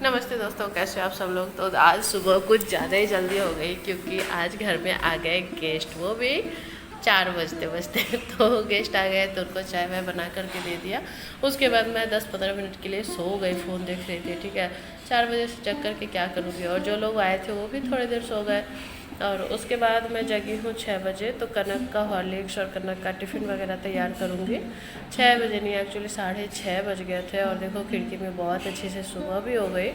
नमस्ते दोस्तों, कैसे हो आप सब लोग। तो आज सुबह कुछ ज़्यादा ही जल्दी हो गई क्योंकि आज घर में आ गए गेस्ट, वो भी 4 बजते बजते। तो गेस्ट आ गए तो उनको चाय वाय बना करके दे दिया। उसके बाद मैं 10-15 मिनट के लिए सो गई, फ़ोन देख रही थी। ठीक है, 4 बजे से जग करके क्या करूँगी। और जो लोग आए थे वो भी थोड़ी देर सो गए। और उसके बाद मैं जगी हूँ 6 बजे। तो कनक का हॉर्लिक्स और कनक का टिफ़िन वगैरह तैयार करूँगी। 6 बजे नहीं, एक्चुअली 6:30 बज गए थे। और देखो खिड़की में बहुत अच्छी से सुबह भी हो गई।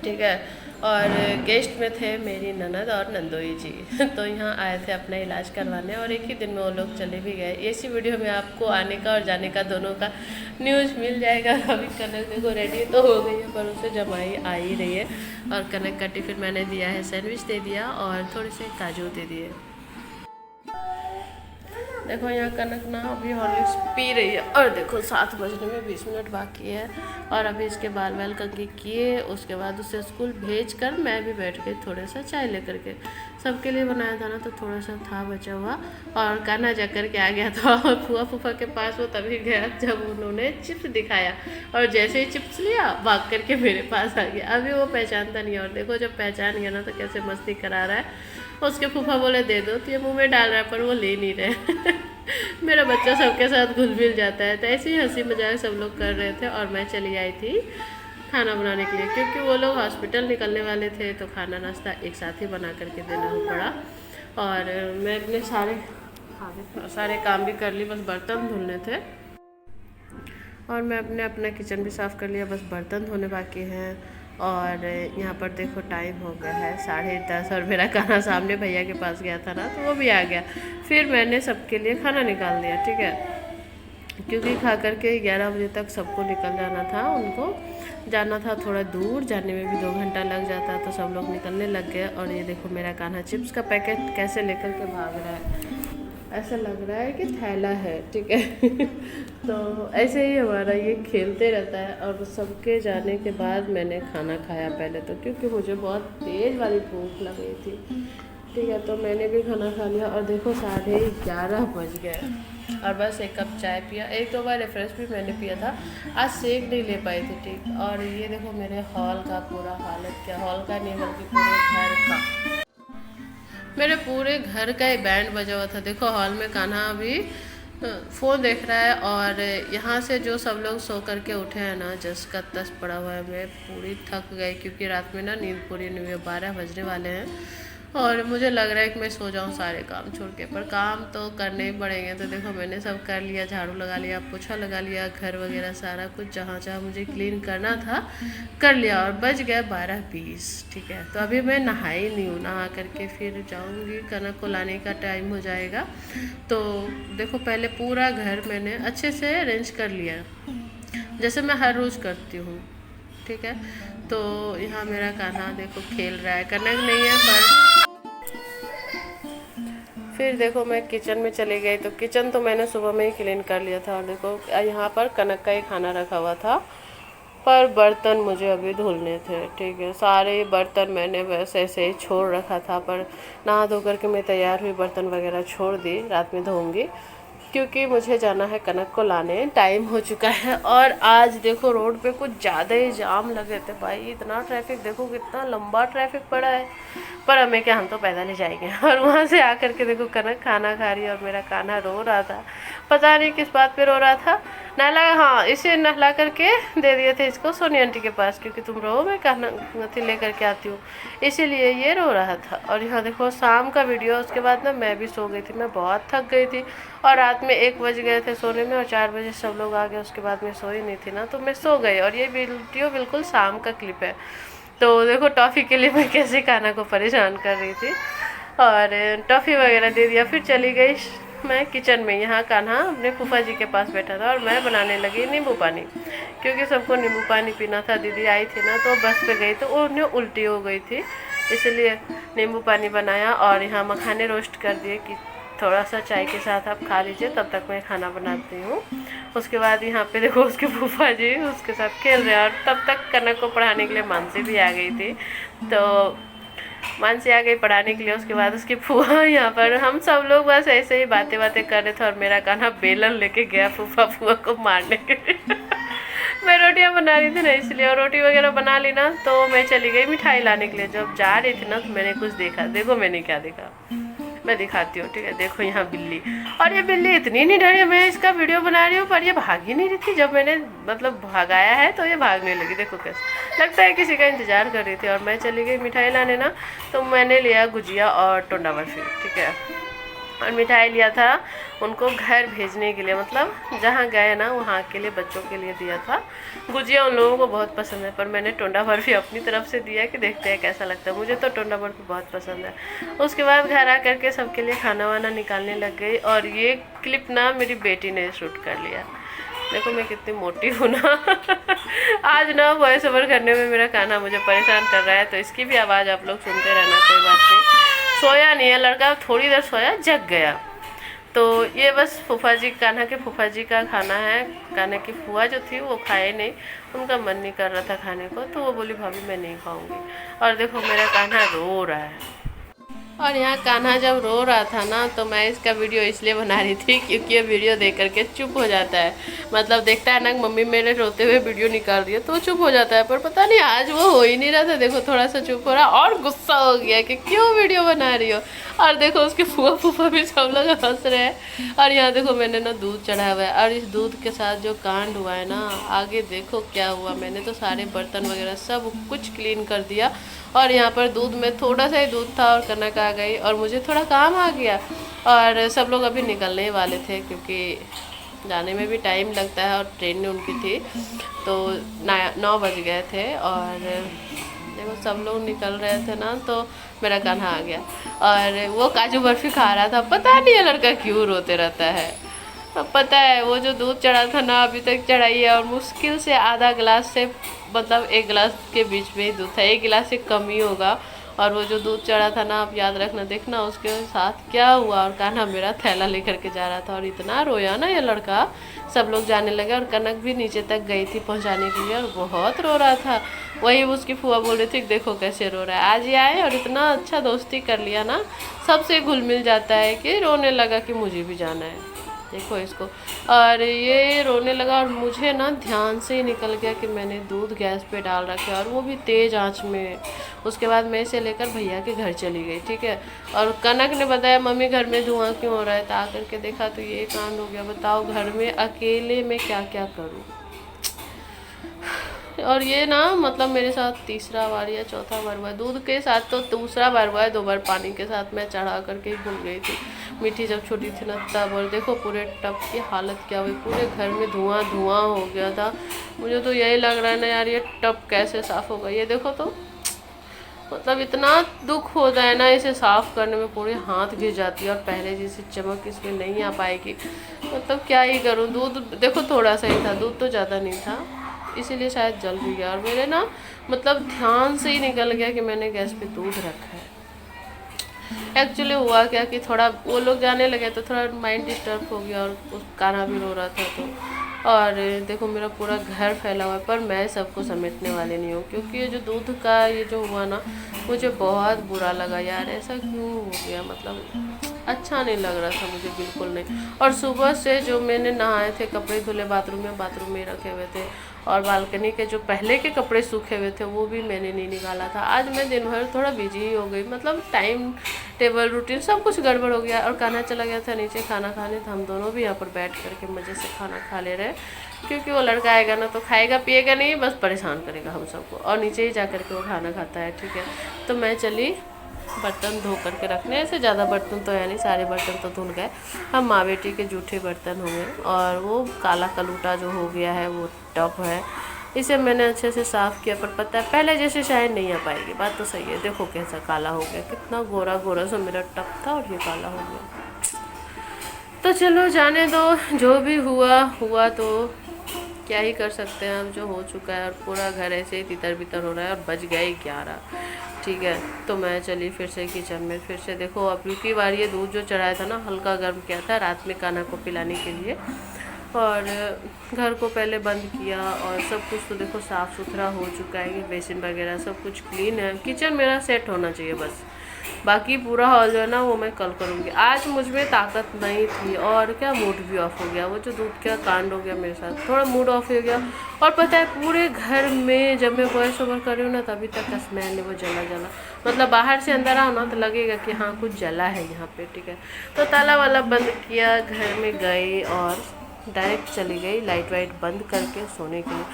ठीक है, और गेस्ट में थे मेरी ननद और नंदोई जी। तो यहाँ आए थे अपना इलाज करवाने और एक ही दिन में वो लोग चले भी गए। इसी वीडियो में आपको आने का और जाने का दोनों का न्यूज़ मिल जाएगा। अभी कनक देखो रेडी तो हो गई है, पर उसे जमाई आ ही रही है। और कनक का टिफ़िन मैंने दिया है, सैंडविच दे दिया और थोड़े से काजू दे दिए। देखो यहाँ कनक ना अभी हॉर्लिक्स पी रही है। और देखो 7 बजने में 20 मिनट बाकी है। और अभी इसके बाल वाल कंघी किए, उसके बाद उसे स्कूल भेज कर मैं भी बैठ गई थोड़ा सा चाय लेकर के। सबके लिए बनाया था ना, तो थोड़ा सा था बचा हुआ। और कान्हा जा कर के आ गया था फूफा फूफा के पास। वो तभी गया जब उन्होंने चिप्स दिखाया, और जैसे ही चिप्स लिया भाग करके मेरे पास आ गया। अभी वो पहचानता नहीं है। और देखो जब पहचान गया ना तो कैसे मस्ती करा रहा है। उसके फूफा बोले दे दो, तो ये मुंह में डाल रहा है पर वो ले नहीं रहे। मेरा बच्चा सबके साथ घुल मिल जाता है। तो ऐसे ही हंसी मजाक सब लोग कर रहे थे। और मैं चली आई थी खाना बनाने के लिए, क्योंकि वो लोग हॉस्पिटल निकलने वाले थे। तो खाना नाश्ता एक साथ ही बना करके देना पड़ा। और मैं अपने सारे काम भी कर ली, बस बर्तन धुलने थे। और मैं अपना किचन भी साफ़ कर लिया, बस बर्तन धोने बाकी हैं। और यहाँ पर देखो टाइम हो गया है 10:30। और मेरा खाना सामने भैया के पास गया था ना, तो वो भी आ गया। फिर मैंने सबके लिए खाना निकाल दिया। ठीक है, क्योंकि खा करके 11 बजे तक सबको निकल जाना था। उनको जाना था थोड़ा दूर, जाने में भी 2 घंटा लग जाता। तो सब लोग निकलने लग गए। और ये देखो मेरा कान्हा चिप्स का पैकेट कैसे लेकर के भाग रहा है, ऐसा लग रहा है कि थैला है। ठीक है। तो ऐसे ही हमारा ये खेलते रहता है। और सबके जाने के बाद मैंने खाना खाया पहले तो, क्योंकि मुझे बहुत तेज़ वाली भूख लग रही थी। ठीक है, तो मैंने भी खाना खा लिया। और देखो 11:30 बज गए। और बस एक कप चाय पिया, 1-2 बार रिफ्रेश भी मैंने पिया था। आज सेक नहीं ले पाई थी। ठीक, और ये देखो मेरे हॉल का पूरा हालत क्या, हॉल का नहीं बल्कि पूरे घर का, मेरे पूरे घर का ही बैंड बजा हुआ था। देखो हॉल में कान्हा अभी फ़ोन देख रहा है। और यहाँ से जो सब लोग सो करके उठे हैं ना, जस का तस पड़ा हुआ है। मैं पूरी थक गई क्योंकि रात में ना नींद पूरी नहीं हुई। 12 बजने वाले हैं और मुझे लग रहा है कि मैं सो जाऊँ सारे काम छोड़ के, पर काम तो करने ही पड़ेंगे। तो देखो मैंने सब कर लिया, झाड़ू लगा लिया, पोछा लगा लिया, घर वगैरह सारा कुछ जहाँ जहाँ मुझे क्लीन करना था कर लिया। और बज गए 12:20। ठीक है, तो अभी मैं नहाई नहीं हूँ, नहा करके फिर जाऊँगी, कनक को लाने का टाइम हो जाएगा। तो देखो पहले पूरा घर मैंने अच्छे से अरेंज कर लिया, जैसे मैं हर रोज़ करती हूँ। ठीक है, तो यहाँ मेरा कान्हा देखो खेल रहा है, कनक नहीं है पर। फिर देखो मैं किचन में चली गई। तो किचन तो मैंने सुबह में ही क्लीन कर लिया था। और देखो यहाँ पर कनक का ही खाना रखा हुआ था, पर बर्तन मुझे अभी धुलने थे। ठीक है, सारे बर्तन मैंने वैसे ऐसे ही छोड़ रखा था, पर नहा धो करके मैं तैयार हुई, बर्तन वगैरह छोड़ दी, रात में धोऊंगी क्योंकि मुझे जाना है कनक को लाने, टाइम हो चुका है। और आज देखो रोड पे कुछ ज़्यादा ही जाम लगे थे भाई, इतना ट्रैफिक, देखो कितना लंबा ट्रैफिक पड़ा है। पर हमें क्या, हम तो पैदल ही जाएंगे। और वहाँ से आकर के देखो कनक खाना खा रही है। और मेरा कान्हा रो रहा था, पता नहीं किस बात पे रो रहा था। नहला, हाँ इसे नहला करके दे दिए थे इसको सोनी आंटी के पास, क्योंकि तुम रो मैं कान्हा नथी ले करके आती हूँ, इसीलिए ये रो रहा था। और यहाँ देखो शाम का वीडियो, उसके बाद ना मैं भी सो गई थी, मैं बहुत थक गई थी। और रात में 1 बज गए थे सोने में, और 4 बजे सब लोग आ गए। उसके बाद मैं सोई नहीं थी ना, तो मैं सो गई। और ये वीडियो बिल्कुल शाम का क्लिप है। तो देखो टॉफ़ी के लिए मैं कैसे कान्हा को परेशान कर रही थी। और टॉफ़ी वगैरह दे दिया, फिर चली गई मैं किचन में। यहाँ कान्हा अपने फूफा जी के पास बैठा था और मैं बनाने लगी नींबू पानी, क्योंकि सबको नींबू पानी पीना था। दीदी आई थी ना, तो बस पे गई तो उन्हें उल्टी हो गई थी, इसलिए नींबू पानी बनाया। और यहाँ मखाने रोस्ट कर दिए कि थोड़ा सा चाय के साथ आप खा लीजिए, तब तक मैं खाना बनाती हूँ। उसके बाद यहाँ पे देखो उसके फूफा जी उसके साथ खेल रहे हैं। और तब तक कनक को पढ़ाने के लिए मानसी भी आ गई थी। तो मानसी आ गई पढ़ाने के लिए। उसके बाद उसकी फूफा, यहाँ पर हम सब लोग बस ऐसे ही बातें कर रहे थे। और मेरा कान्हा बेलन लेके गया फूफा को मारने के लिए। मैं रोटियां बना रही थी ना इसलिए, और रोटी वगैरह बना ली ना तो मैं चली गई मिठाई लाने के लिए। जब जा रही थी ना तो मैंने कुछ देखा, देखो मैंने क्या देखा, मैं दिखाती हूँ, ठीक है। देखो यहाँ बिल्ली, और ये बिल्ली इतनी निडर है, मैं इसका वीडियो बना रही हूँ पर ये भाग ही नहीं रही थी। जब मैंने मतलब भगाया है तो ये भागने लगी, देखो कैसे, लगता है किसी का इंतजार कर रही थी। और मैं चली गई मिठाई लाने ना, तो मैंने लिया गुजिया और टोंडा बर्फी, ठीक है। और मिठाई लिया था उनको घर भेजने के लिए, मतलब जहाँ गए ना वहाँ के लिए, बच्चों के लिए दिया था। गुजिया उन लोगों को बहुत पसंद है, पर मैंने टोंडा बर्फी अपनी तरफ से दिया कि देखते हैं कैसा लगता है। मुझे तो टोंडा बर्फी बहुत पसंद है। उसके बाद घर आ करके सबके लिए खाना वाना निकालने लग गई। और ये क्लिप ना मेरी बेटी ने शूट कर लिया। देखो मैं कितनी मोटी हूँ ना। आज ना वॉइस ओवर करने में मेरा कान्हा मुझे परेशान कर रहा है, तो इसकी भी आवाज़ आप लोग सुनते रहना, कोई बात नहीं। सोया नहीं है लड़का, थोड़ी देर सोया, जग गया। तो ये बस फूफा जी, कान्हा के फूफा जी का खाना है। कान्हा की फूफा जो थी वो खाए नहीं, उनका मन नहीं कर रहा था खाने को, तो वो बोली भाभी मैं नहीं खाऊंगी। और देखो मेरा कान्हा रो रहा है। और यहाँ कान्हा जब रो रहा था ना तो मैं इसका वीडियो इसलिए बना रही थी क्योंकि ये वीडियो देख करके चुप हो जाता है। मतलब देखता है ना मम्मी मेरे रोते हुए वीडियो निकाल रही है तो चुप हो जाता है, पर पता नहीं आज वो हो ही नहीं रहा था। देखो थोड़ा सा चुप हो रहा और गुस्सा हो गया कि क्यों वीडियो बना रही हो। और देखो उसके फूफा फूफा भी सब लोग हंस रहे हैं। और यहाँ देखो मैंने ना दूध चढ़ाया हुआ है, और इस दूध के साथ जो कांड हुआ है ना, आगे देखो क्या हुआ। मैंने तो सारे बर्तन वगैरह सब कुछ क्लीन कर दिया। और यहाँ पर दूध में थोड़ा सा ही दूध था और कनक आ गई, और मुझे थोड़ा काम आ गया। और सब लोग अभी निकलने वाले थे क्योंकि जाने में भी टाइम लगता है, और ट्रेन उनकी थी तो 9 बज गए थे। और देखो सब लोग निकल रहे थे ना तो मेरा कान्हा आ गया, और वो काजू बर्फी खा रहा था। पता नहीं ये लड़का क्यों रोते रहता है। अब पता है वो जो दूध चढ़ा था ना अभी तक चढ़ाई है, और मुश्किल से आधा गिलास से, मतलब 1 गिलास के बीच में ही दूध था, 1 गिलास से कम ही होगा। और वो जो दूध चढ़ा था ना, आप याद रखना, देखना उसके साथ क्या हुआ। और कान्हा मेरा थैला लेकर के जा रहा था, और इतना रोया ना ये लड़का, सब लोग जाने लगे। और कनक भी नीचे तक गई थी पहुंचाने के लिए, और बहुत रो रहा था। वही उसकी फुआ बोल रही थी देखो कैसे रो रहा है। आज ये आए और इतना अच्छा दोस्ती कर लिया ना, सबसे घुल मिल जाता है कि रोने लगा कि मुझे भी जाना है। देखो इसको, और ये रोने लगा, और मुझे ना ध्यान से ही निकल गया कि मैंने दूध गैस पे डाल रखा है, और वो भी तेज़ आंच में। उसके बाद मैं इसे लेकर भैया के घर चली गई, ठीक है। और कनक ने बताया मम्मी घर में धुआं क्यों हो रहा है, तो आकर के देखा तो ये कांड हो गया। बताओ घर में अकेले में क्या क्या करूँ। और ये ना मतलब मेरे साथ तीसरा बार या चौथा बार हुआ है। दूध के साथ तो दूसरा बार हुआ है, 2 बार पानी के साथ मैं चढ़ा करके ही भूल गई थी। मीठी जब छोटी थी ना तब। और देखो पूरे टब की हालत क्या हुई, पूरे घर में धुआं धुआं हो गया था। मुझे तो यही लग रहा है ना यार, ये टब कैसे साफ़ होगा। ये देखो तो मतलब इतना दुख होता है ना इसे साफ़ करने में, पूरे हाथ घिस जाती है, और पहले जैसी चमक इसमें नहीं आ पाएगी। मतलब क्या ही करूँ। दूध देखो थोड़ा सा ही था, दूध तो ज़्यादा नहीं था, इसीलिए शायद जल भी गया। और मेरे ना मतलब ध्यान से ही निकल गया कि मैंने गैस पे दूध रखा है। एक्चुअली हुआ क्या कि थोड़ा वो लोग जाने लगे तो थोड़ा माइंड डिस्टर्ब हो गया, और उस कान्हा भी रो रहा था तो। और देखो मेरा पूरा घर फैला हुआ है, पर मैं सबको समेटने वाले नहीं हूँ, क्योंकि ये जो दूध का ये जो हुआ ना, मुझे बहुत बुरा लगा यार। ऐसा क्यों हो गया, मतलब अच्छा नहीं लग रहा था मुझे, बिल्कुल नहीं। और सुबह से जो मैंने नहाए थे, कपड़े धुले बाथरूम में ही रखे हुए थे, और बालकनी के जो पहले के कपड़े सूखे हुए थे वो भी मैंने नहीं निकाला था। आज मैं दिन भर थोड़ा बिजी ही हो गई, मतलब टाइम टेबल रूटीन सब कुछ गड़बड़ हो गया। और कान्हा चला गया था नीचे खाना खाने, तो हम दोनों भी यहाँ पर बैठ करके मज़े से खाना खा ले रहे, क्योंकि वो लड़का आएगा ना तो खाएगा पिएगा नहीं, बस परेशान करेगा हम सबको, और नीचे ही जा करके वो खाना खाता है, ठीक है। तो मैं चली बर्तन धो करके रखने। ऐसे ज़्यादा बर्तन तो है नहीं, सारे बर्तन तो धुल गए। हम माँ बेटी के जूठे बर्तन हो गए, और वो काला कलूटा जो हो गया है वो टब है, इसे मैंने अच्छे से साफ़ किया। पर पता है पहले जैसे शायद नहीं आ पाएगी, बात तो सही है। देखो कैसा काला हो गया, कितना गोरा गोरा सा मेरा टब था और ये काला हो गया। तो चलो जाने दो, जो भी हुआ हुआ, तो क्या ही कर सकते हैं, अब जो हो चुका है। और पूरा घर ऐसे ही तितर बितर हो रहा है, और बज गए 11, ठीक है। तो मैं चली फिर से किचन में। फिर से देखो अब की बार ये दूध जो चढ़ाया था ना, हल्का गर्म किया था रात में कान्हा को पिलाने के लिए, और घर को पहले बंद किया। और सब कुछ तो देखो साफ़ सुथरा हो चुका है, बेसिन वगैरह सब कुछ क्लीन है। किचन मेरा सेट होना चाहिए बस, बाकी पूरा हॉल जो है ना वो मैं कल करूँगी। आज मुझ में ताकत नहीं थी और क्या मूड भी ऑफ हो गया, वो जो दूध का कांड हो गया मेरे साथ, थोड़ा मूड ऑफ हो गया। और पता है पूरे घर में जब मैं वॉइस ओवर कर रही हूँ ना तभी तक का स्मेल है वो जला जला, मतलब बाहर से अंदर आओ ना तो लगेगा कि हाँ कुछ जला है यहाँ पे, ठीक है। तो ताला वाला बंद किया, घर में गई और डायरेक्ट चली गई लाइट वाइट बंद करके सोने के लिए,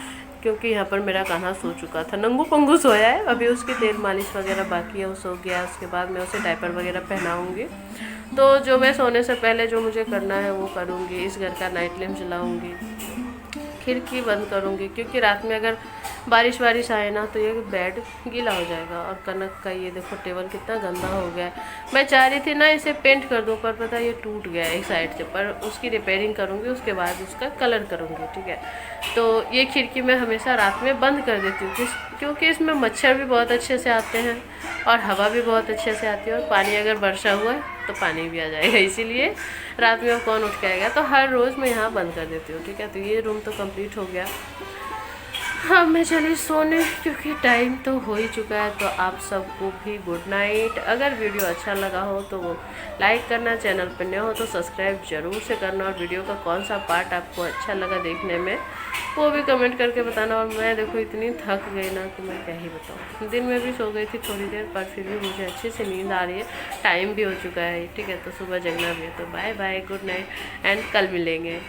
क्योंकि यहाँ पर मेरा कान्हा सो चुका था, नंगू पंगू सोया है। अभी उसकी तेल मालिश वगैरह बाकी है, वो सो गया। उसके बाद मैं उसे डायपर वगैरह पहनाऊँगी। तो जो मैं सोने से पहले जो मुझे करना है वो करूँगी। इस घर का नाइट लैम्प जलाऊँगी, खिड़की बंद करूँगी, क्योंकि रात में अगर बारिश वारिश आए ना तो ये बेड गीला हो जाएगा। और कनक का ये देखो टेबल कितना गंदा हो गया है। मैं चाह रही थी ना इसे पेंट कर दूँ, पर पता ये टूट गया एक साइड से, पर उसकी रिपेयरिंग करूँगी, उसके बाद उसका कलर करूँगी, ठीक है। तो ये खिड़की मैं हमेशा रात में बंद कर देती हूँ, क्योंकि इसमें मच्छर भी बहुत अच्छे से आते हैं और हवा भी बहुत अच्छे से आती है, और पानी अगर वर्षा हुआ तो पानी भी आ जाएगा, इसीलिए रात में अब कौन उठ के आएगा। तो हर रोज़ मैं यहाँ बंद कर देती हूँ, ठीक है। तो ये रूम तो कंप्लीट हो गया। हाँ मैं चली सोने, क्योंकि टाइम तो हो ही चुका है। तो आप सबको भी गुड नाइट। अगर वीडियो अच्छा लगा हो तो वो लाइक करना, चैनल पर नए हो तो सब्सक्राइब ज़रूर से करना, और वीडियो का कौन सा पार्ट आपको अच्छा लगा देखने में वो भी कमेंट करके बताना। और मैं देखो इतनी थक गई ना कि मैं क्या ही बताऊँ, दिन में भी सो गई थी थोड़ी देर, पर फिर भी मुझे अच्छे से नींद आ रही है, टाइम भी हो चुका है, ठीक है। तो सुबह जगना भी है। तो बाय बाय, गुड नाइट एंड कल मिलेंगे।